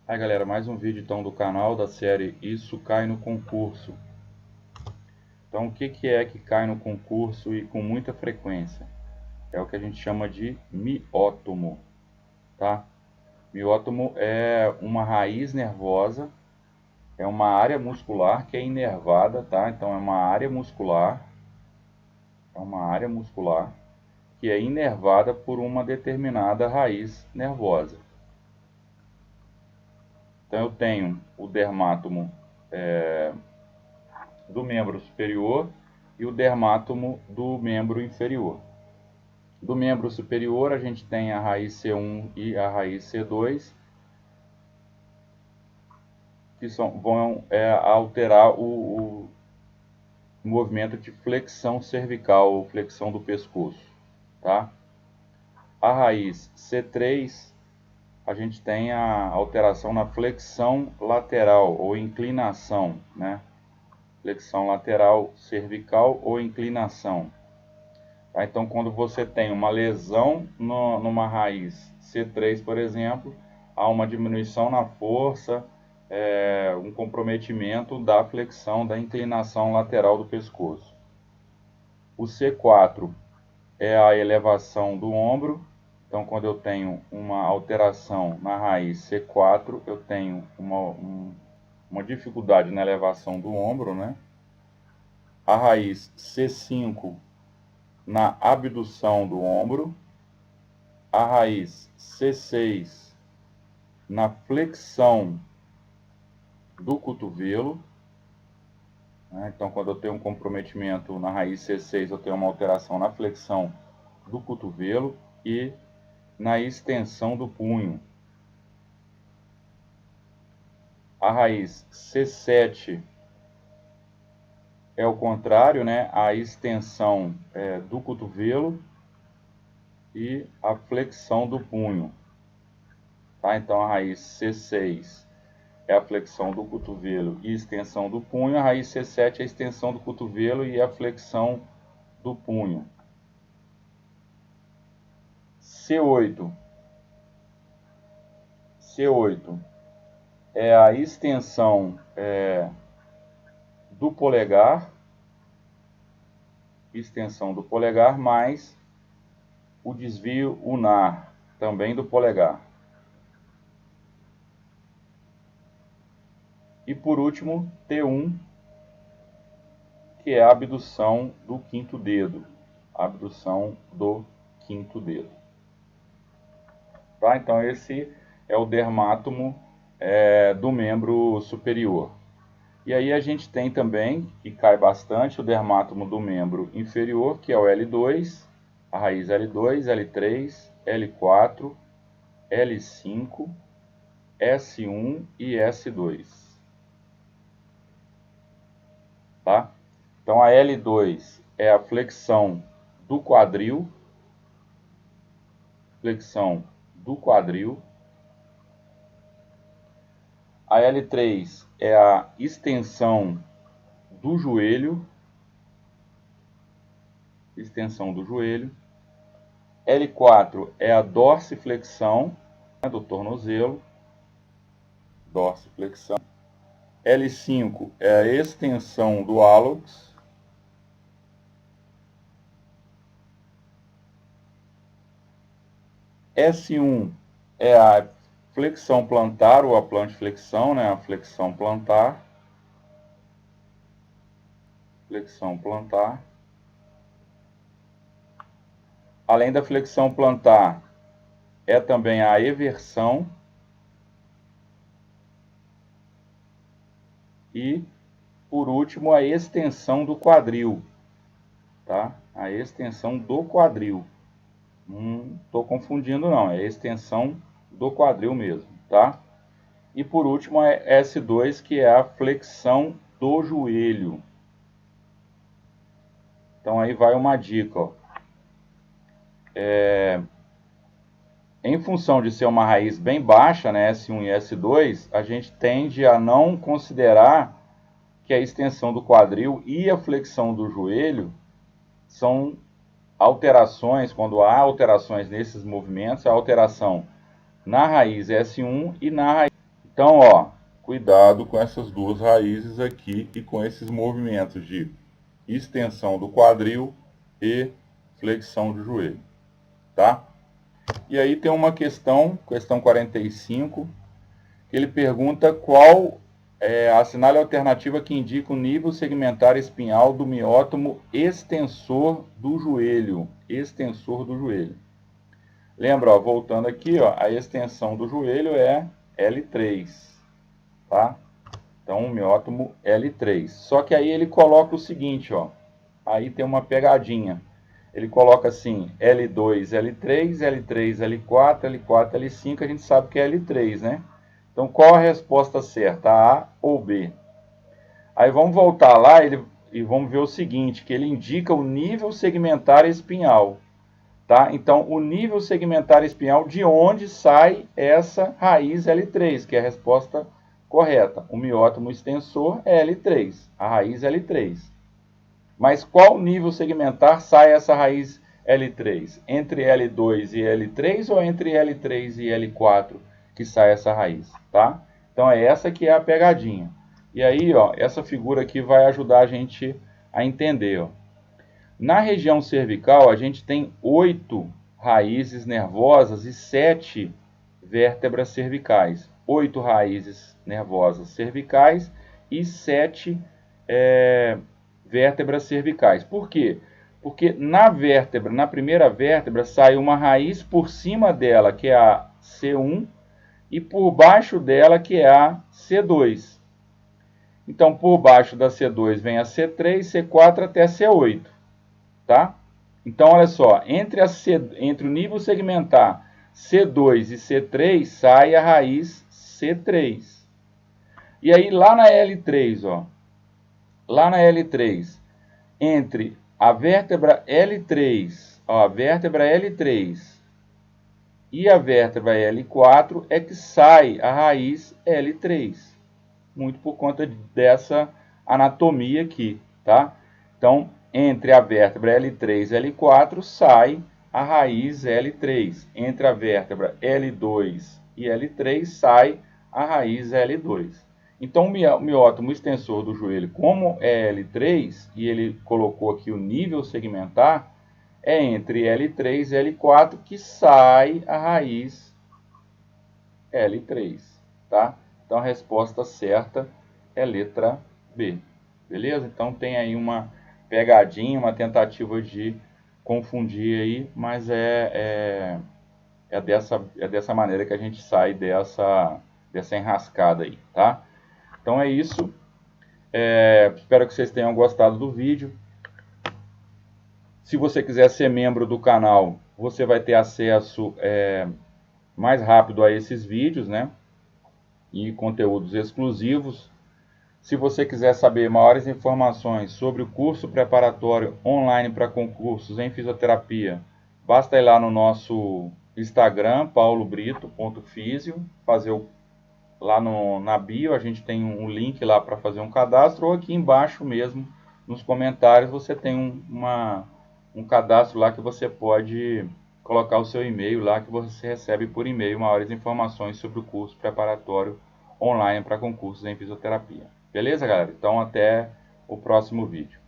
Aí galera, mais um vídeo então do canal da série Isso Cai no Concurso. Então o que é que cai no concurso e com muita frequência? É o que a gente chama de miótomo, tá? Miótomo é uma raiz nervosa, é uma área muscular que é inervada, tá? Então é uma área muscular que é inervada por uma determinada raiz nervosa. Então eu tenho o dermátomo do membro superior e o dermátomo do membro inferior. Do membro superior a gente tem a raiz C1 e a raiz C2, que vão alterar o movimento de flexão cervical ou flexão do pescoço, tá? A raiz C3 a gente tem a alteração na flexão lateral ou inclinação, né? Flexão lateral cervical ou inclinação. Tá? Então, quando você tem uma lesão numa raiz C3, por exemplo, há uma diminuição na força, um comprometimento da flexão, da inclinação lateral do pescoço. O C4 é a elevação do ombro. Então, quando eu tenho uma alteração na raiz C4, eu tenho uma dificuldade na elevação do ombro, né? A raiz C5 na abdução do ombro, a raiz C6 na flexão do cotovelo, né? Então, quando eu tenho um comprometimento na raiz C6, eu tenho uma alteração na flexão do cotovelo e na extensão do punho. A raiz C7 é o contrário, né? A extensão do cotovelo e a flexão do punho. Tá? Então, a raiz C6 é a flexão do cotovelo e extensão do punho. A raiz C7 é a extensão do cotovelo e a flexão do punho. C8 é a extensão do polegar, mais o desvio unar, também do polegar. E por último, T1, que é a abdução do quinto dedo. Abdução do quinto dedo. Tá? Então esse é o dermátomo do membro superior. E aí a gente tem também, que cai bastante, o dermátomo do membro inferior, que é o L2, a raiz L2, L3, L4, L5, S1 e S2. Tá? Então a L2 é a flexão do quadril, A L3 é a extensão do joelho, L4 é a dorsiflexão do tornozelo, L5 é a extensão do hálux, S1 é a flexão plantar ou a plantiflexão, né? A flexão plantar. Além da flexão plantar, é também a eversão. E, por último, a extensão do quadril. Tá? A extensão do quadril. Não estou confundindo não, é a extensão do quadril mesmo, tá? E por último a S2, que é a flexão do joelho. Então aí vai uma dica, ó. Em função de ser uma raiz bem baixa, né, S1 e S2, a gente tende a não considerar que a extensão do quadril e a flexão do joelho são alterações, quando há alterações nesses movimentos, a alteração na raiz S1 e na raiz. Então, ó, cuidado com essas duas raízes aqui e com esses movimentos de extensão do quadril e flexão do joelho, tá? E aí tem uma questão 45, que ele pergunta qual é a assinale alternativa que indica o nível segmentar espinhal do miótomo extensor do joelho. Extensor do joelho. Lembra, ó, voltando aqui, ó, a extensão do joelho é L3, tá? Então, o miótomo L3. Só que aí ele coloca o seguinte, ó, aí tem uma pegadinha. Ele coloca assim, L2, L3, L3, L4, L4, L5, a gente sabe que é L3, né? Então, qual a resposta certa, A ou B? Aí vamos voltar lá e vamos ver o seguinte, que ele indica o nível segmentar espinhal. Tá? Então, o nível segmentar espinhal, de onde sai essa raiz L3, que é a resposta correta. O miótomo extensor é L3, a raiz L3. Mas qual nível segmentar sai essa raiz L3? Entre L2 e L3 ou entre L3 e L4 que sai essa raiz, tá? Então é essa que é a pegadinha. E aí, ó, essa figura aqui vai ajudar a gente a entender, ó. Na região cervical, a gente tem 8 raízes nervosas e 7 vértebras cervicais. 8 raízes nervosas cervicais e 7 vértebras cervicais. Por quê? Porque na primeira vértebra, sai uma raiz por cima dela, que é a C1, e por baixo dela, que é a C2. Então, por baixo da C2 vem a C3, C4 até a C8. Tá? Então, olha só, entre o nível segmentar C2 e C3, sai a raiz C3. E aí, lá na L3, ó, lá na L3, entre a vértebra L3, ó, a vértebra L3 e a vértebra L4, é que sai a raiz L3. Muito por conta dessa anatomia aqui, tá? Então, entre a vértebra L3 e L4 sai a raiz L3. Entre a vértebra L2 e L3 sai a raiz L2. Então, o miótomo extensor do joelho, como é L3, e ele colocou aqui o nível segmentar, é entre L3 e L4 que sai a raiz L3, tá? Então, a resposta certa é letra B. Beleza? Então, tem aí uma pegadinha, uma tentativa de confundir aí, mas é dessa maneira que a gente sai dessa enrascada aí, tá? Então, é isso. Espero que vocês tenham gostado do vídeo. Se você quiser ser membro do canal, você vai ter acesso mais rápido a esses vídeos, né? E conteúdos exclusivos. Se você quiser saber maiores informações sobre o curso preparatório online para concursos em fisioterapia, basta ir lá no nosso Instagram, paulobrito.fisio, lá na bio, a gente tem um link lá para fazer um cadastro, ou aqui embaixo mesmo, nos comentários, você tem um cadastro lá que você pode colocar o seu e-mail lá, que você recebe por e-mail maiores informações sobre o curso preparatório online para concursos em fisioterapia. Beleza, galera? Então, até o próximo vídeo.